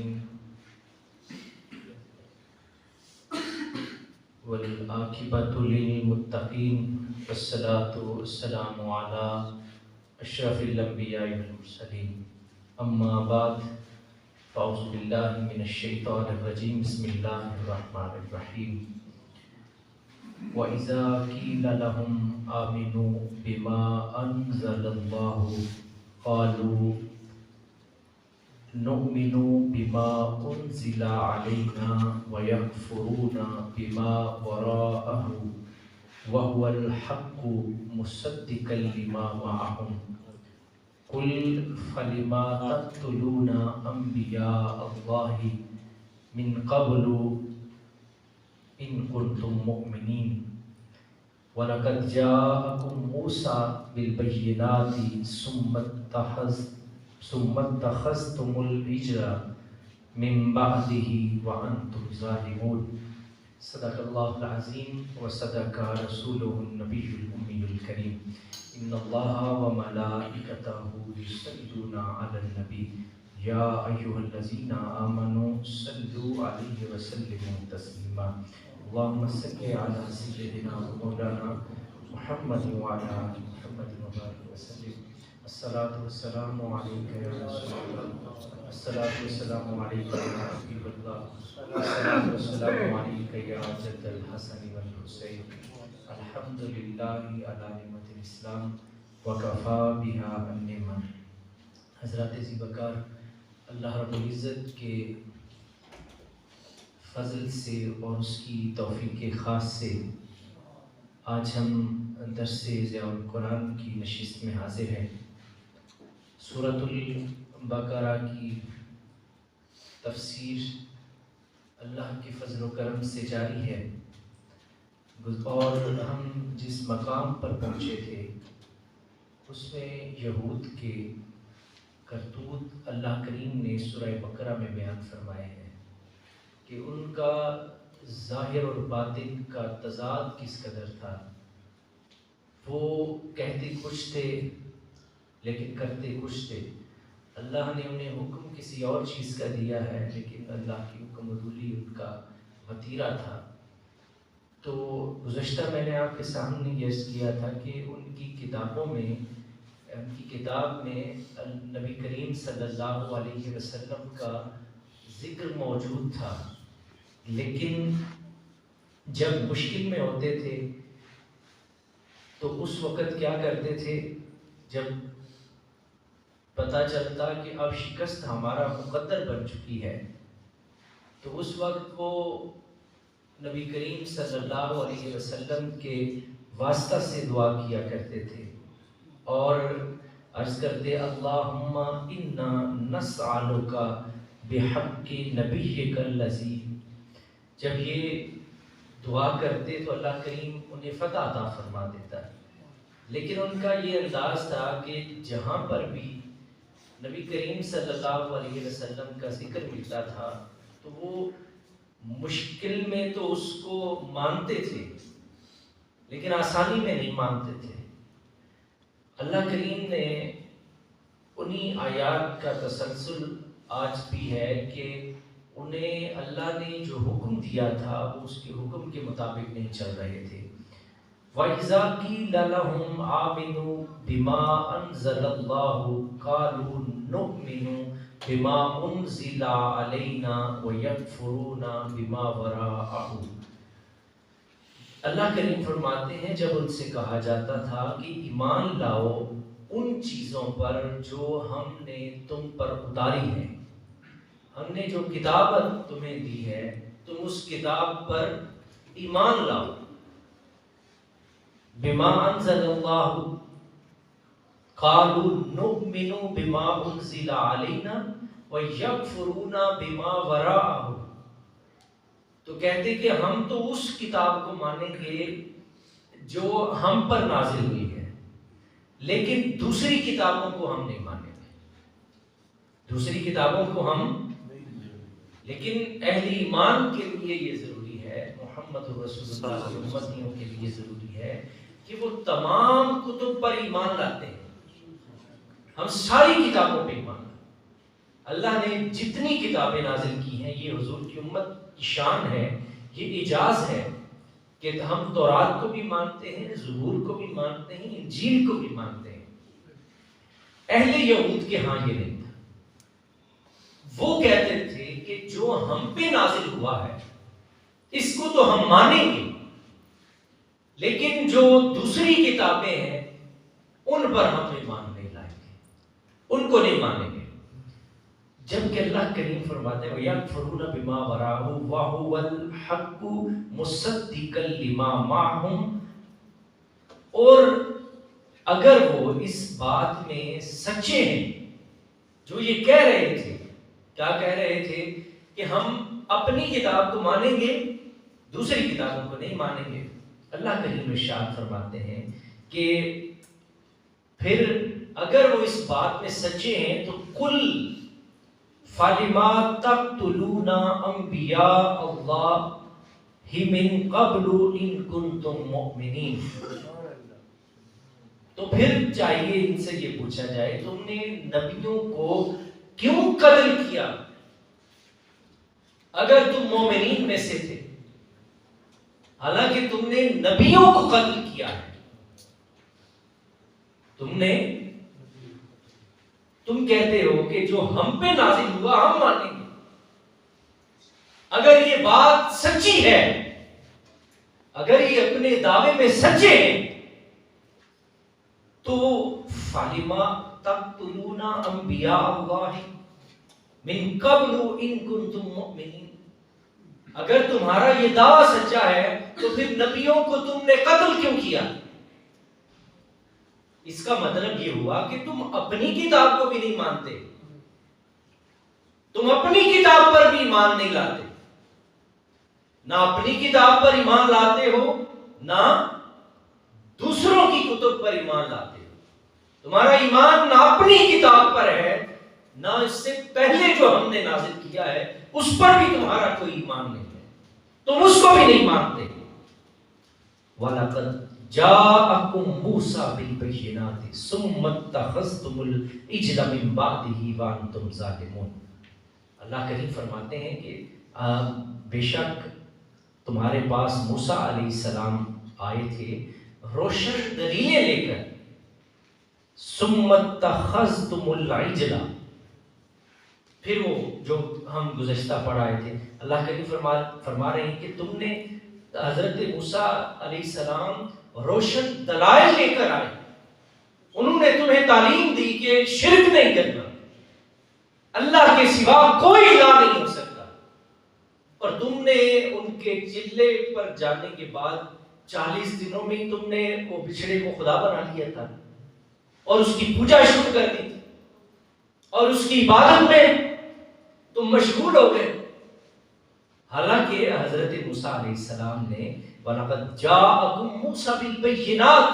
العالمين والعاقبة للمتقين والصلاة والسلام على أشرف الأنبياء والمرسلين أما بعد فأعوذ بالله من الشيطان الرجيم بسم الله الرحمن الرحيم وإذا قيل لهم آمنوا بما أنزل الله قالوا نؤمن بما أنزل علينا ويكفرون بما وراءه وهو الحق مصدقا لما معهم قل فلما تقتلون أنبياء الله من قبل إن كنتم مؤمنين ولقد جاءكم موسى بالبينات ثم اتخذتم العجل من بعده وأنتم ظالمون صدق الله العظيم وصدق رسوله النبي الأمي الكريم إن الله وملائكته يصلون على النبي يا أيها الذين آمنوا صلوا عليه وسلموا تسليما اللهم صل على سيدنا ومولانا محمد وعلى آل محمد وبارك وسلم الصلاة والسلام عليك يا رسول الله الصلاة والسلام عليك يا حبيب الله الصلاة والسلام عليك يا جد الحسن والحسين الحمد لله على نعمة الإسلام وكفى بها النعمة حضرات ذیبکار اللہ رب العزت کے فضل سے اور اس کی توفیق خاص سے آج ہم درس ضیاء القرآن کی نشست میں حاضر ہیں۔ سورۃ البقرہ کی تفسیر اللہ کے فضل و کرم سے جاری ہے، اور ہم جس مقام پر پہنچے تھے اس میں یہود کے کرتوت اللہ کریم نے سورہ بقرہ میں بیان فرمائے ہیں کہ ان کا ظاہر اور باطن کا تضاد کس قدر تھا۔ وہ کہتے کچھ تھے لیکن کرتے کچھ تھے۔ اللہ نے انہیں حکم کسی اور چیز کا دیا ہے لیکن اللہ کی حکم عدولی ان کا وتیرہ تھا۔ تو گزشتہ میں نے آپ کے سامنے یہ کیا تھا کہ ان کی کتابوں میں، ان کی کتاب میں نبی کریم صلی اللہ علیہ وسلم کا ذکر موجود تھا، لیکن جب مشکل میں ہوتے تھے تو اس وقت کیا کرتے تھے، جب پتہ چلتا کہ اب شکست ہمارا مقدر بن چکی ہے تو اس وقت وہ نبی کریم صلی اللہ علیہ وسلم کے واسطہ سے دعا کیا کرتے تھے اور عرض کرتے اللہم انا نسألک بحق نبیک الذی۔ جب یہ دعا کرتے تو اللہ کریم انہیں فتح عطا فرما دیتا ہے، لیکن ان کا یہ انداز تھا کہ جہاں پر بھی نبی کریم صلی اللہ علیہ وسلم کا ذکر ملتا تھا تو وہ مشکل میں تو اس کو مانتے تھے لیکن آسانی میں نہیں مانتے تھے۔ اللہ کریم نے انہی آیات کا تسلسل آج بھی ہے کہ انہیں اللہ نے جو حکم دیا تھا وہ اس کے حکم کے مطابق نہیں چل رہے تھے۔ وَإِذَا قِيلَ لَهُمْ آمِنُوا بِمَا أَنزَلَ اللَّهُ قَالُوا نُؤْمِنُ بِمَا أُنزِلَ عَلَيْنَا وَيَكْفُرُونَ بِمَا وَرَاءَهُ۔ اللہ کریم فرماتے ہیں جب ان سے کہا جاتا تھا کہ ایمان لاؤ ان چیزوں پر جو ہم نے تم پر اتاری ہیں، ہم نے جو کتاب تمہیں دی ہے تم اس کتاب پر ایمان لاؤ۔ بما انزل اللہ قالوا نؤمن بما انزل علینا ویکفرون بما وراءہ۔ تو کہتے کہ ہم تو اس کتاب کو مانیں گے جو ہم پر نازل ہوئی ہے لیکن دوسری کتابوں کو ہم نہیں مانیں گے، دوسری کتابوں کو ہم، لیکن اہل ایمان کے لیے یہ ضروری ہے، محمد رسول اللہ کی امتیوں کے لیے ضروری ہے کہ وہ تمام کتب پر ایمان لاتے ہیں۔ ہم ساری کتابوں پہ ایمان لاتے ہیں۔ اللہ نے جتنی کتابیں نازل کی ہیں یہ حضور کی امت کی شان ہے، یہ اعجاز ہے کہ ہم تورات کو بھی مانتے ہیں، زبور کو بھی مانتے ہیں، انجیل کو بھی مانتے ہیں۔ اہل یہود کے ہاں یہ نہیں تھا، وہ کہتے تھے کہ جو ہم پہ نازل ہوا ہے اس کو تو ہم مانیں گے، لیکن جو دوسری کتابیں ہیں ان پر ہم ایمان نہیں لائیں گے، ان کو نہیں مانیں گے۔ جبکہ اللہ کریم فرماتے ہیں وَيَكْفُرُونَ بِمَا وَرَاءَهُ وَهُوَ الْحَقُّ مُصَدِّقًا لِمَا مَعَهُمْ، اور اگر وہ اس بات میں سچے ہیں جو یہ کہہ رہے تھے، کیا کہہ رہے تھے کہ ہم اپنی کتاب کو مانیں گے، دوسری کتابوں کو نہیں مانیں گے، اللہ کریم ارشاد فرماتے ہیں کہ پھر اگر وہ اس بات میں سچے ہیں تو کل فَلِمَا تَقْتُلُونَ أَنْبِيَاءَ اللَّهِ مِنْ قَبْلُ إِن كُنْتُمْ مُؤْمِنِينَ، تو پھر چاہیے ان سے یہ پوچھا جائے تم نے نبیوں کو کیوں قتل کیا اگر تم مومنین میں سے تھے، حالانکہ تم نے نبیوں کو قتل کیا ہے، تم کہتے ہو کہ جو ہم پہ نازل ہوا ہم مانیں گے۔ اگر یہ بات سچی ہے، اگر یہ اپنے دعوے میں سچے ہیں تو فَلِمَا تَقْتُلُونَ أَنْبِيَاءَ اللَّهِ مِنْ قَبْلُ إِن كُنْتُمْ مُؤْمِنِينَ، اگر تمہارا یہ دعویٰ سچا ہے تو پھر نبیوں کو تم نے قتل کیوں کیا؟ اس کا مطلب یہ ہوا کہ تم اپنی کتاب کو بھی نہیں مانتے، تم اپنی کتاب پر بھی ایمان نہیں لاتے، نہ اپنی کتاب پر ایمان لاتے ہو نہ دوسروں کی کتب پر ایمان لاتے ہو، تمہارا ایمان نہ اپنی کتاب پر ہے نہ اس سے پہلے جو ہم نے نازل کیا ہے اس پر بھی تمہارا کوئی ایمان نہیں ہے، تم اس کو بھی نہیں مانتے۔ وَلَقَدْ جَاءَكُم مُوسَىٰ بِالْبَيِّنَاتِ ثُمَّ اتَّخَذْتُمُ الْعِجْلَ مِن بَعْدِهِ وَأَنْتُمْ ظَالِمُونَ۔ اللہ کریم فرماتے ہیں کہ بے شک تمہارے پاس موسیٰ علیہ السلام آئے تھے روشن دلیلیں لے کر، ثُمَّ اتَّخَذْتُمُ الْعِجْلَ، پھر وہ جو ہم گزشتہ پڑھ آئے تھے، اللہ کریم فرما رہے ہیں کہ تم نے حضرت موسیٰ علیہ السلام روشن دلائل لے کر آئے، انہوں نے تمہیں تعلیم دی کہ شرک نہیں کرنا، اللہ کے سوا کوئی الہ نہیں ہو سکتا، اور تم نے ان کے چلے پر جانے کے بعد 40 دنوں میں تم نے وہ بچھڑے کو خدا بنا لیا تھا اور اس کی پوجا شروع کر دی تھی اور اس کی عبادت میں تم مشغول ہو گئے، حالانکہ حضرت موسیٰ علیہ السلام نے وَلَقَدْ جَاءَكُم مُوسَىٰ بِالْبَيِّنَاتِ،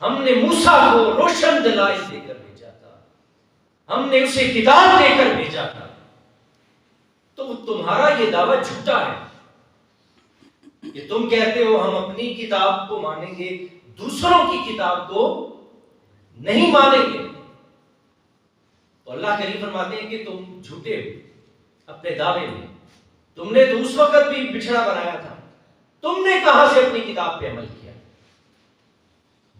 ہم نے موسیٰ کو روشن دلائل دے کر بھیجا تھا، ہم نے اسے کتاب دے کر بھیجا تھا، تو تمہارا یہ دعویٰ جھوٹا ہے کہ تم کہتے ہو ہم اپنی کتاب کو مانیں گے، دوسروں کی کتاب کو نہیں مانیں گے، تو اللہ کریم فرماتے ہیں کہ تم جھوٹے ہو اپنے دعوے میں، تم نے تو اس وقت بھی بچھڑا بنایا تھا، تم نے کہاں سے اپنی کتاب پہ عمل کیا؟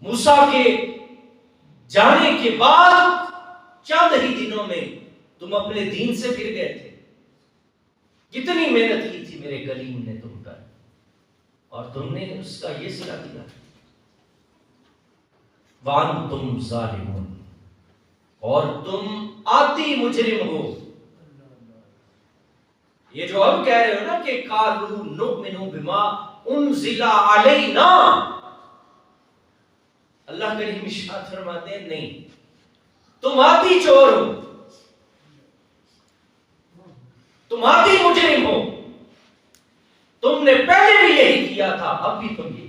موسیٰ کے جانے کے بعد چند ہی دنوں میں تم اپنے دین سے پھر گئے تھے، کتنی محنت کی تھی میرے کلیم نے تم پر، اور تم نے اس کا یہ صلہ دیا، وَأَنْتُمْ ظَالِمُونَ، اور تم آتی مجرم ہو۔ یہ جو اب کہہ رہے ہو نا کہ قَالُوا نُؤْمِنُ بِمَا أُنزِلَ عَلَيْنَا، اللہ کریم ارشاد فرماتے ہیں نہیں، تم آتی چور ہو، تم آتی مجرم ہو، تم نے پہلے بھی یہی کیا تھا اب بھی تم یہی